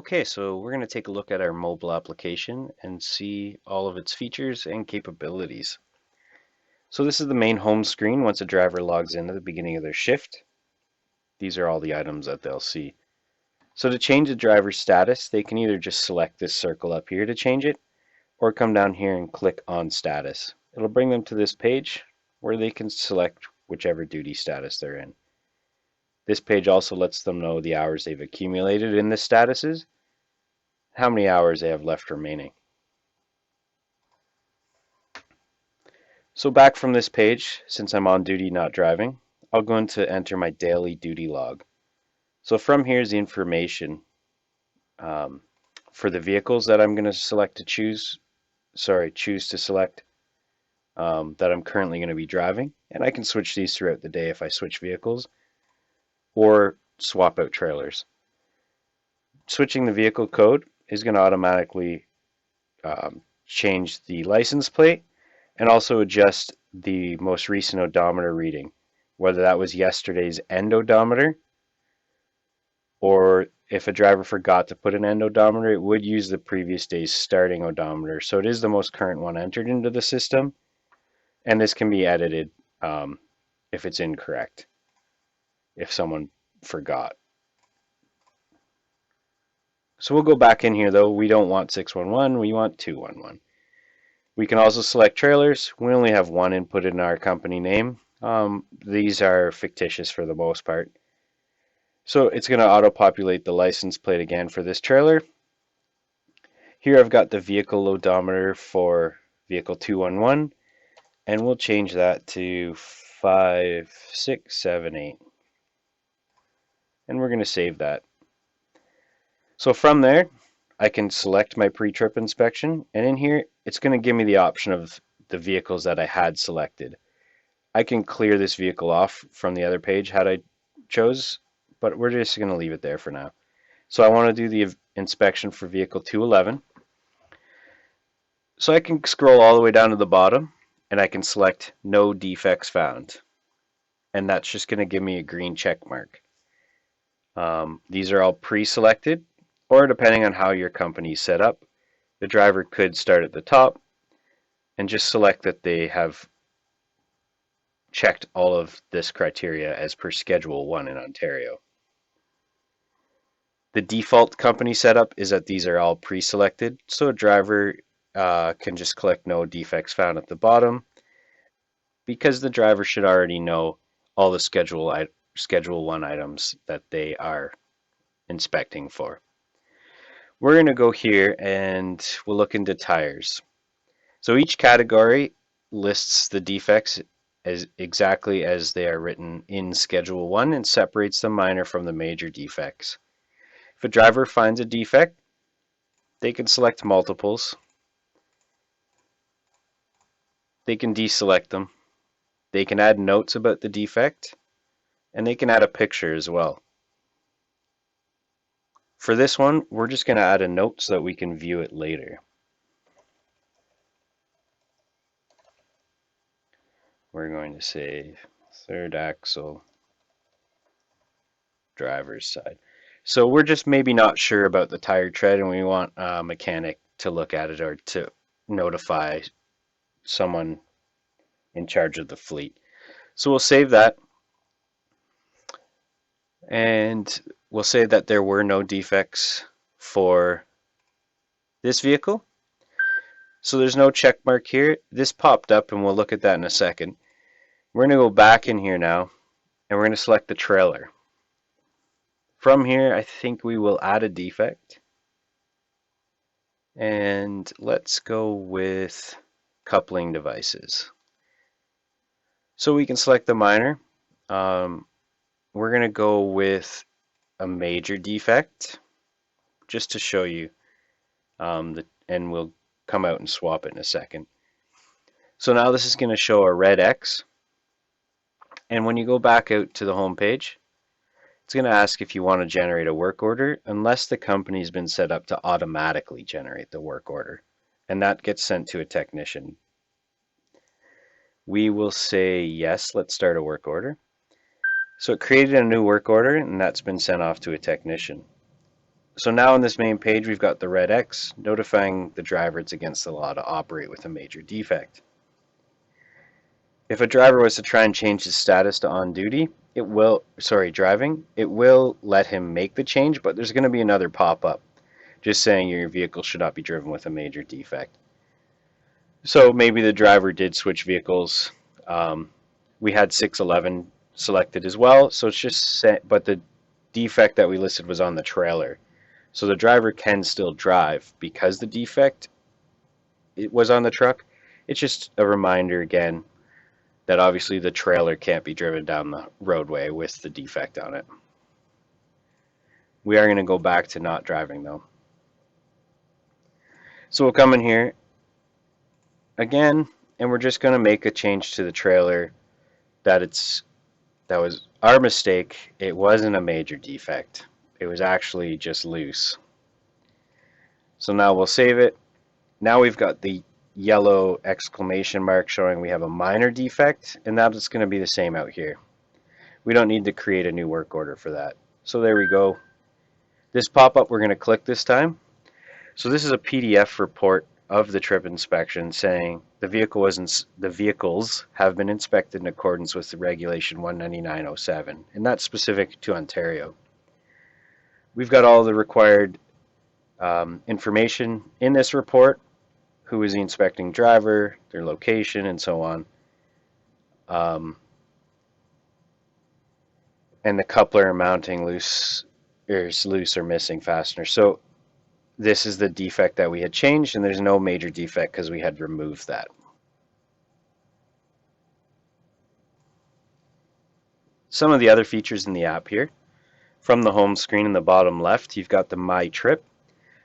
Okay, so we're going to take a look at our mobile application and see all of its features and capabilities. So this is the main home screen once a driver logs in at the beginning of their shift. These are all the items that they'll see. So to change the driver's status, they can either just select this circle up here to change it, or come down here and click on status. It'll bring them to this page where they can select whichever duty status they're in. This page also lets them know the hours they've accumulated in the statuses, how many hours they have left remaining. So back from this page, since I'm on duty not driving, I'll go into enter my daily duty log. So from here is the information for the vehicles that I'm going to choose to select that I'm currently going to be driving. And I can switch these throughout the day if I switch vehicles or swap out trailers. Switching the vehicle code is going to automatically change the license plate and also adjust the most recent odometer reading, whether that was yesterday's end odometer or if a driver forgot to put an end odometer, it would use the previous day's starting odometer. So it is the most current one entered into the system, and this can be edited if it's incorrect, if someone forgot. So we'll go back in here though. We don't want 611, we want 211. We can also select trailers. We only have one input in our company name. These are fictitious for the most part. So it's going to auto-populate the license plate again for this trailer. Here I've got the vehicle odometer for vehicle 211, and we'll change that to 5678. And we're going to save that. So from there, I can select my pre-trip inspection, and in here, it's going to give me the option of the vehicles that I had selected. I can clear this vehicle off from the other page had I chose, but we're just going to leave it there for now. So I want to do the inspection for vehicle 211. So I can scroll all the way down to the bottom, and I can select no defects found. And that's just going to give me a green check mark. These are all pre-selected, or depending on how your company's set up, the driver could start at the top and just select that they have checked all of this criteria as per Schedule 1 in Ontario. The default company setup is that these are all pre-selected, so a driver can just click no defects found at the bottom because the driver should already know all the Schedule 1 items that they are inspecting for. We're going to go here and we'll look into tires. So each category lists the defects as exactly as they are written in Schedule 1 and separates the minor from the major defects. If a driver finds a defect, they can select multiples. They can deselect them. They can add notes about the defect, and they can add a picture as well. For this one, we're just going to add a note so that we can view it later. We're going to say third axle, driver's side. So we're just maybe not sure about the tire tread and we want a mechanic to look at it or to notify someone in charge of the fleet. So we'll save that. And we'll say that there were no defects for this vehicle. So there's no check mark here. This popped up and we'll look at that in a second. We're going to go back in here now and we're going to select the trailer. From here, I think we will add a defect. And let's go with coupling devices. So we can select the minor. We're going to go with a major defect just to show you, and we'll come out and swap it in a second. So now this is going to show a red X. And when you go back out to the home page, it's going to ask if you want to generate a work order unless the company's been set up to automatically generate the work order. And that gets sent to a technician. We will say yes, let's start a work order. So it created a new work order and that's been sent off to a technician. So now on this main page, we've got the red X notifying the driver it's against the law to operate with a major defect. If a driver was to try and change his status to on duty, driving, it will let him make the change, but there's going to be another pop-up just saying your vehicle should not be driven with a major defect. So maybe the driver did switch vehicles. We had 611 selected as well, so it's just set, but the defect that we listed was on the trailer. So the driver can still drive because the defect it was on the truck. It's just a reminder again that obviously the trailer can't be driven down the roadway with the defect on it. We are going to go back to not driving though. So we'll come in here again, and we're just going to make a change to the trailer that was our mistake. It wasn't a major defect. It was actually just loose. So now we'll save it. Now we've got the yellow exclamation mark showing we have a minor defect, and that's going to be the same out here. We don't need to create a new work order for that. So there we go. This pop-up we're going to click this time. So this is a PDF report of the trip inspection saying the vehicles have been inspected in accordance with the regulation 199.07, and that's specific to Ontario. We've got all the required information in this report: who is the inspecting driver, their location, and so on. And the coupler and mounting loose or missing fastener. So this is the defect that we had changed, and there's no major defect because we had removed that. Some of the other features in the app here. From the home screen in the bottom left, you've got the My Trip.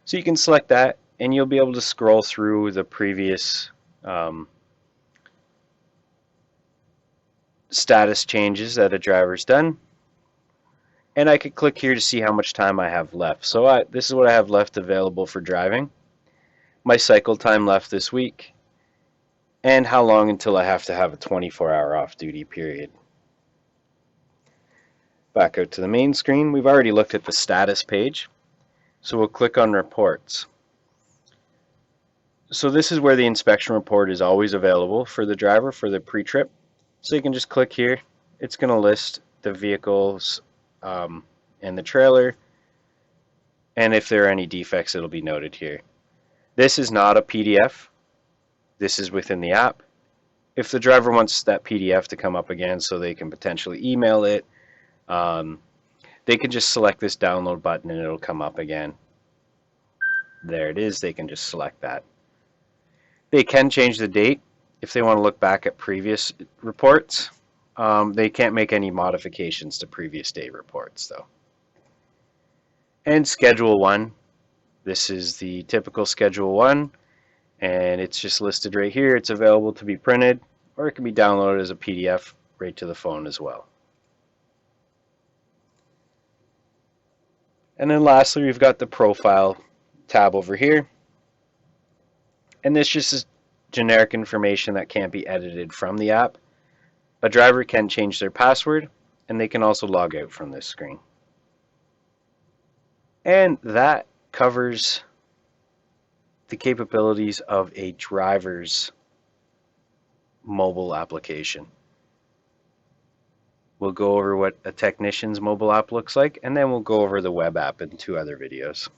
So you can select that, and you'll be able to scroll through the previous status changes that a driver's done. And I could click here to see how much time I have left. So this is what I have left available for driving. My cycle time left this week, and how long until I have to have a 24-hour off-duty period. Back out to the main screen. We've already looked at the status page, so we'll click on Reports. So this is where the inspection report is always available for the driver for the pre-trip. So you can just click here. It's going to list the vehicles and the trailer, and if there are any defects, it'll be noted here. This is not a PDF. This is within the app. If the driver wants that PDF to come up again so they can potentially email it, they can just select this download button and it'll come up again. There it is. They can just select that. They can change the date if they want to look back at previous reports. They can't make any modifications to previous date reports though. And Schedule 1. This is the typical Schedule 1, and it's just listed right here. It's available to be printed, or it can be downloaded as a PDF right to the phone as well. And then lastly, we've got the Profile tab over here. And this just is generic information that can't be edited from the app. A driver can change their password, and they can also log out from this screen. And that covers the capabilities of a driver's mobile application. We'll go over what a technician's mobile app looks like, and then we'll go over the web app in 2 other videos.